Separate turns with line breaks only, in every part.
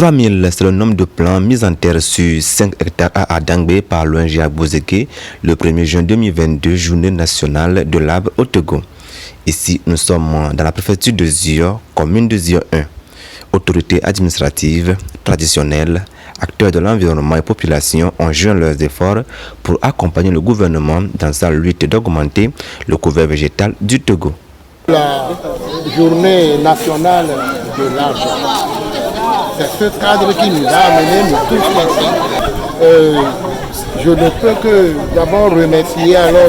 3000, c'est le nombre de plants mis en terre sur 5 hectares à Adangbe par l'ONG Agbozege le 1er juin 2022, journée nationale de l'arbre au Togo. Ici, nous sommes dans la préfecture de Zio, commune de Zio 1. Autorités administratives, traditionnelles, acteurs de l'environnement et population ont joint leurs efforts pour accompagner le gouvernement dans sa lutte d'augmenter le couvert végétal du Togo.
La journée nationale de l'arbre, c'est ce cadre qui nous a amenés, nous tous ici. Je ne peux que d'abord remercier alors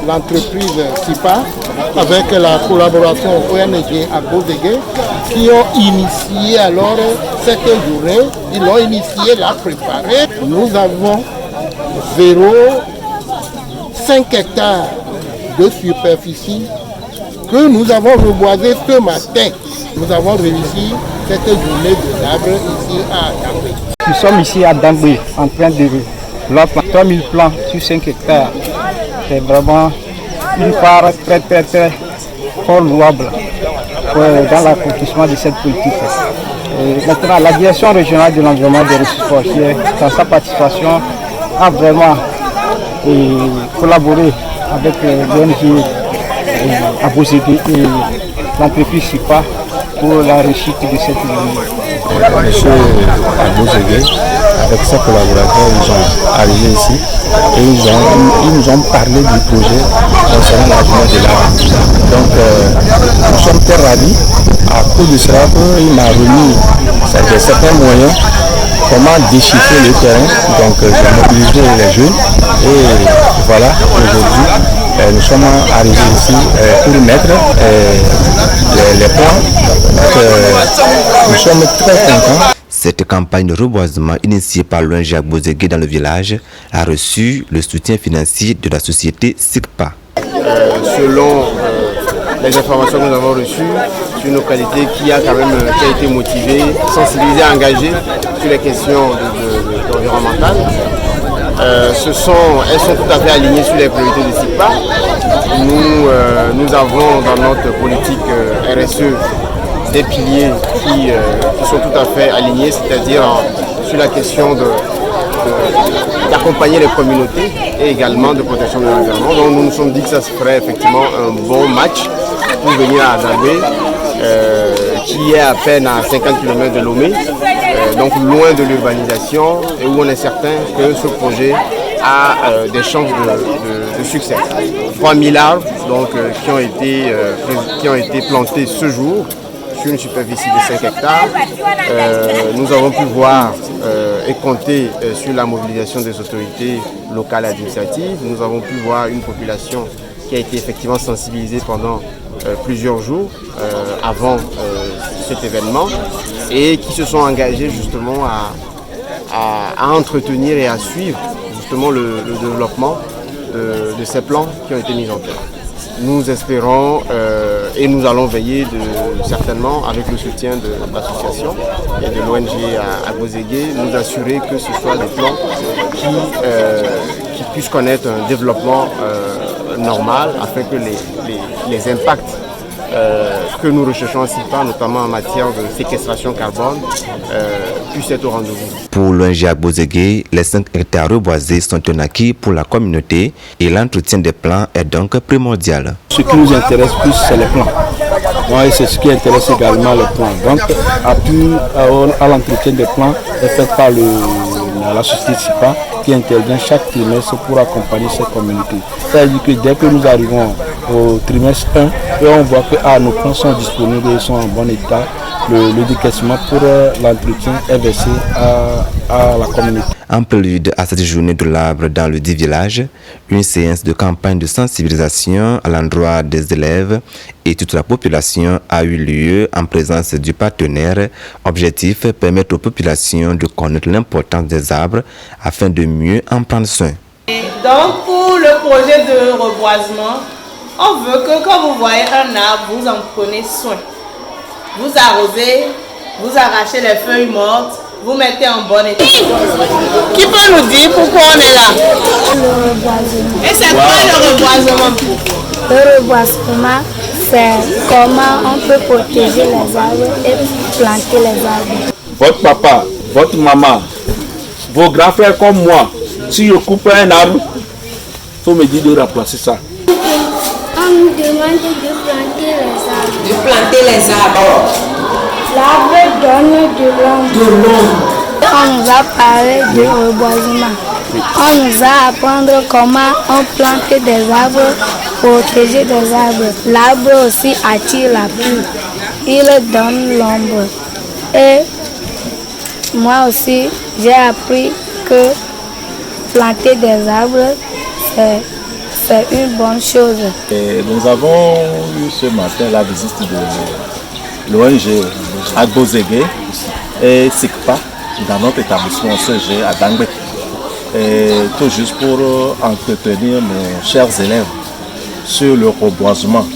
l'entreprise SIPA avec la collaboration ONG Agbozege qui ont initié alors cette journée, ils l'ont initié, la préparée. Nous avons 0,5 hectares de superficie que nous avons reboisé ce matin. Nous avons réussi cette journée de l'arbre ici à Adangbe.
Nous sommes ici à Adangbe en train de planter 3000 plants sur 5 hectares. C'est vraiment une part très fort louable dans l'accomplissement de cette politique. Et maintenant, la direction régionale de l'environnement des ressources forestières, dans sa participation, a vraiment collaboré avec l'ONG Agbozege et l'entreprise SIPA pour la réussite de cette journée.
Monsieur Agbozege, avec ses collaborateurs, ils sont arrivés ici et ils nous ont parlé du projet concernant la journée de l'arbre. Donc nous sommes très ravis. À cause de cela, il m'a remis certains moyens, comment déchiffrer le terrain. Donc j'ai mobilisé les jeunes et voilà, aujourd'hui nous sommes arrivés ici pour mettre les plants. Nous sommes très contents.
Cette campagne de reboisement initiée par l'ONG Agbozege dans le village a reçu le soutien financier de la société SIPA.
Selon les informations que nous avons reçues, c'est une localité qui a été motivée, sensibilisée, engagée sur les questions environnementales. Elles sont tout à fait alignées sur les priorités de SIPA. Nous avons dans notre politique RSE des piliers qui sont tout à fait alignés, c'est-à-dire sur la question d'accompagner les communautés et également de protection de l'environnement. Donc nous nous sommes dit que ça serait effectivement un bon match pour venir à Adangbe, qui est à peine à 50 km de Lomé, donc loin de l'urbanisation, et où on est certain que ce projet a des chances de succès. 3000 arbres donc, qui ont été plantés ce jour sur une superficie de 5 hectares. Nous avons pu voir et compter sur la mobilisation des autorités locales et administratives. Nous avons pu voir une population qui a été effectivement sensibilisée pendant plusieurs jours avant cet événement et qui se sont engagés justement à entretenir et à suivre justement le développement de ces plans qui ont été mis en place. Nous espérons et nous allons veiller certainement avec le soutien de l'association et de l'ONG Agbozege, nous assurer que ce soit des plans qui puissent connaître un développement normal afin que les impacts que nous recherchons à SIPA, notamment en matière de séquestration carbone, puissent être au rendez-vous.
Pour l'ONG Agbozege, les 5 hectares reboisés sont un acquis pour la communauté et l'entretien des plants est donc primordial.
Ce qui nous intéresse plus, c'est les plants. Et c'est ce qui intéresse également les plants. Donc, à l'entretien des plants est fait par la société SIPA qui intervient chaque trimestre pour accompagner ces communautés. C'est-à-dire que dès que nous arrivons au trimestre 1, et on voit que nos plants sont disponibles et sont en bon état, le décaissement pour l'entretien est versé à la communauté.
En prélude à cette journée de l'arbre dans le dit village, une séance de campagne de sensibilisation à l'endroit des élèves et toute la population a eu lieu en présence du partenaire. Objectif, permettre aux populations de connaître l'importance des arbres afin de mieux en prendre soin.
Donc pour le projet de reboisement, on veut que quand vous voyez un arbre, vous en prenez soin. Vous arrosez, vous arrachez les feuilles mortes, vous mettez en bon état. Qui peut nous dire pourquoi on est là?
Le reboisement.
Et c'est quoi le reboisement?
Le reboisement, c'est comment on peut protéger les arbres et planter les arbres.
Votre papa, votre maman, vos grands frères comme moi, si je coupe un arbre, il faut me dire de remplacer ça.
On nous demande de planter les arbres.
De planter les arbres.
L'arbre donne de l'ombre. On nous a parlé de reboisement. On nous a appris comment on plante des arbres, protéger des arbres. L'arbre aussi attire la pluie. Il donne l'ombre. Et moi aussi, j'ai appris que planter des arbres, c'est une bonne chose.
Et nous avons eu ce matin la visite de l'ONG Agbozege et SICPA dans notre établissement CG à Dangbe. Et tout juste pour entretenir nos chers élèves sur le reboisement.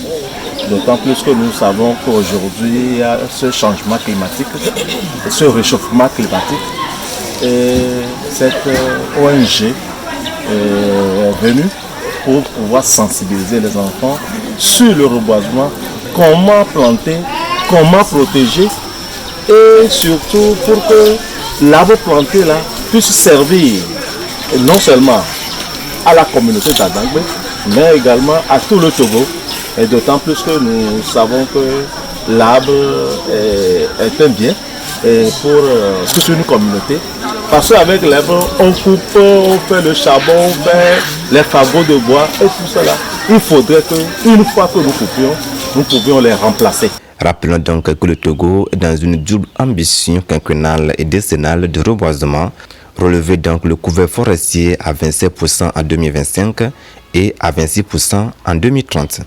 D'autant plus que nous savons qu'aujourd'hui il y a ce changement climatique, ce réchauffement climatique. Et cette ONG est venue pour pouvoir sensibiliser les enfants sur le reboisement, comment planter, comment protéger et surtout pour que l'arbre planté là puisse servir non seulement à la communauté d'Adangbe, mais également à tout le Togo. Et d'autant plus que nous savons que l'arbre est un bien pour toute une communauté. Parce qu'avec l'arbre, on coupe, on fait le charbon, on fait les fagots de bois et tout cela. Il faudrait qu'une fois que nous coupions, nous pouvions les remplacer.
Rappelons donc que le Togo est dans une double ambition quinquennale et décennale de reboisement, relever donc le couvert forestier à 27% en 2025 et à 26% en 2030.